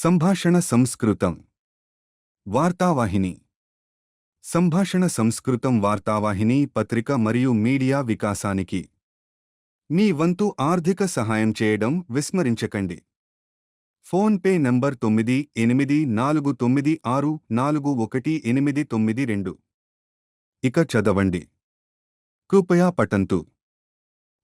సంభాషణ సంస్కృతం వార్తావాహిని సంభాషణ సంస్కృతం వార్తావాహిని పత్రిక మరియు మీడియా వికాసానికి మీ వంతు ఆర్థిక సహాయం చేయడం విస్మరించకండి. Phone pay number 984964418992. ఇక చదవండి. కృపయా పఠంతు.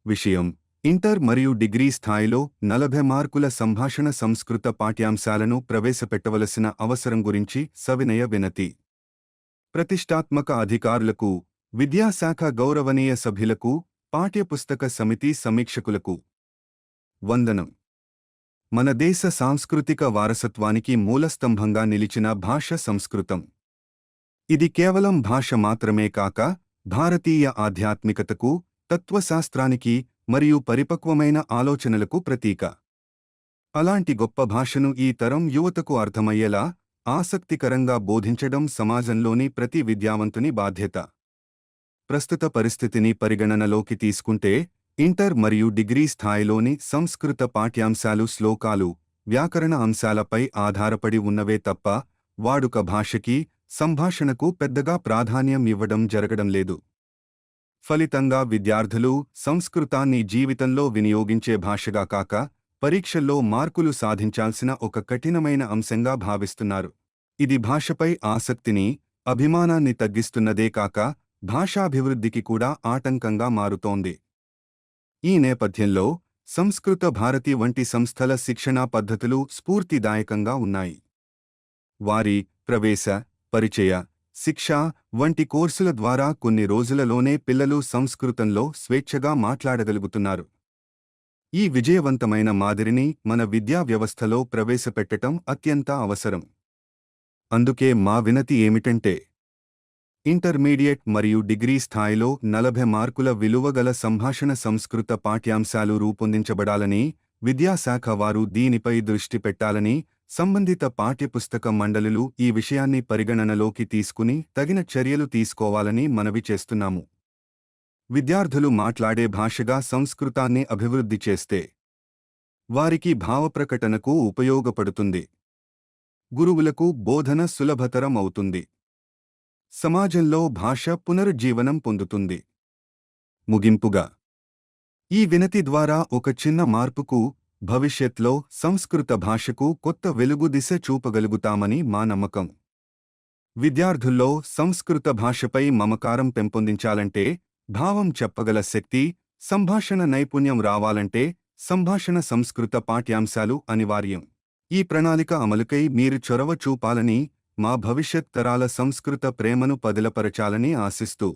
విషయం: ఇంటర్ మరియు డిగ్రీ స్థాయిలో 40 మార్కుల సంభాషణ సంస్కృత పాఠ్యాంశాలను ప్రవేశపెట్టవలసిన అవసరం గురించి సవినయ వినతి. ప్రతిష్టాత్మక అధికారులకు, విద్యాశాఖ గౌరవనీయ సభ్యులకు, పాఠ్యపుస్తక సమితి సమీక్షకులకు వందనం. మన దేశ సాంస్కృతిక వారసత్వానికి మూలస్తంభంగా నిలిచిన భాష సంస్కృతం. ఇది కేవలం భాష మాత్రమే కాక, భారతీయ ఆధ్యాత్మికతకు, తత్వశాస్త్రానికి మరియు పరిపక్వమైన ఆలోచనలకు ప్రతీక. అలాంటి గొప్ప భాషను ఈ తరం యువతకు అర్థమయ్యేలా, ఆసక్తికరంగా బోధించడం సమాజంలోని ప్రతి విద్యావంతుని బాధ్యత. ప్రస్తుత పరిస్థితిని పరిగణనలోకి తీసుకుంటే, ఇంటర్ మరియు డిగ్రీ స్థాయిలోని సంస్కృత పాఠ్యాంశాలు శ్లోకాలు, వ్యాకరణ అంశాలపై ఆధారపడి ఉన్నవే తప్ప, వాడుక భాషకి, సంభాషణకు పెద్దగా ప్రాధాన్యం ఇవ్వడం జరగడం లేదు. ఫలితంగా విద్యార్థులు సంస్కృతాన్ని జీవితంలో వినియోగించే భాషగా కాక, పరీక్షల్లో మార్కులు సాధించాల్సిన ఒక కఠినమైన అంశంగా భావిస్తున్నారు. ఇది భాషపై ఆసక్తిని, అభిమానాన్ని తగ్గిస్తున్నదే కాక, భాషాభివృద్ధికి కూడా ఆటంకంగా మారుతోంది. ఈ నేపథ్యంలో సంస్కృత భారతి వంటి సంస్థల శిక్షణా పద్ధతులు స్ఫూర్తిదాయకంగా ఉన్నాయి. వారి ప్రవేశ, పరిచయ, శిక్ష వంటి కోర్సుల ద్వారా కొన్ని రోజులలోనే పిల్లలు సంస్కృతంలో స్వేచ్ఛగా మాట్లాడగలుగుతున్నారు. ఈ విజయవంతమైన మాదిరిని మన విద్యా వ్యవస్థలో ప్రవేశపెట్టటం అత్యంత అవసరం. అందుకే మా వినతి ఏమిటంటే, ఇంటర్మీడియట్ మరియు డిగ్రీ స్థాయిలో 40 మార్కుల విలువగల సంభాషణ సంస్కృత పాఠ్యాంశాలు రూపొందించబడాలని, విద్యాశాఖ వారు దీనిపై దృష్టి పెట్టాలని, సంబంధిత పాఠ్యపుస్తక మండలులు ఈ విషయాన్ని పరిగణనలోకి తీసుకుని తగిన చర్యలు తీసుకోవాలని మనవి చేస్తున్నాము. విద్యార్థులు మాట్లాడే భాషగా సంస్కృతాన్ని అభివృద్ధి చేస్తే, వారికి భావప్రకటనకు ఉపయోగపడుతుంది. గురువులకు బోధన సులభతరం అవుతుంది. సమాజంలో భాష పునరుజ్జీవనం పొందుతుంది. ముగింపుగా, ఈ వినతి ద్వారా ఒక చిన్న మార్పుకు, భవిష్యత్లో సంస్కృత భాషకు కొత్త వెలుగు దిశ చూపగలుగుతామని మా నమ్మకం. విద్యార్థుల్లో సంస్కృత భాషపై మమకారం పెంపొందించాలంటే, భావం చెప్పగల శక్తి, సంభాషణ నైపుణ్యం రావాలంటే, సంభాషణ సంస్కృత పాఠ్యాంశాలు అనివార్యం. ఈ ప్రణాళిక అమలుకై మీరు చొరవ చూపాలని, మా భవిష్యత్ తరాల సంస్కృత ప్రేమను పదిలపరచాలని ఆశిస్తూ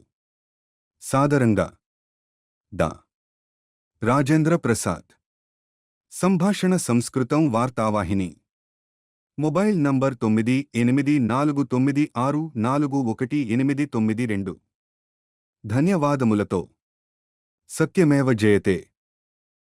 సాదరంగా డా. రాజేంద్ర ప్రసాద్. సంభాషణ సంస్కృతం వార్తావాహిని. Mobile number 984964418992. ధన్యవాదములతో. సత్యమేవ జయతే.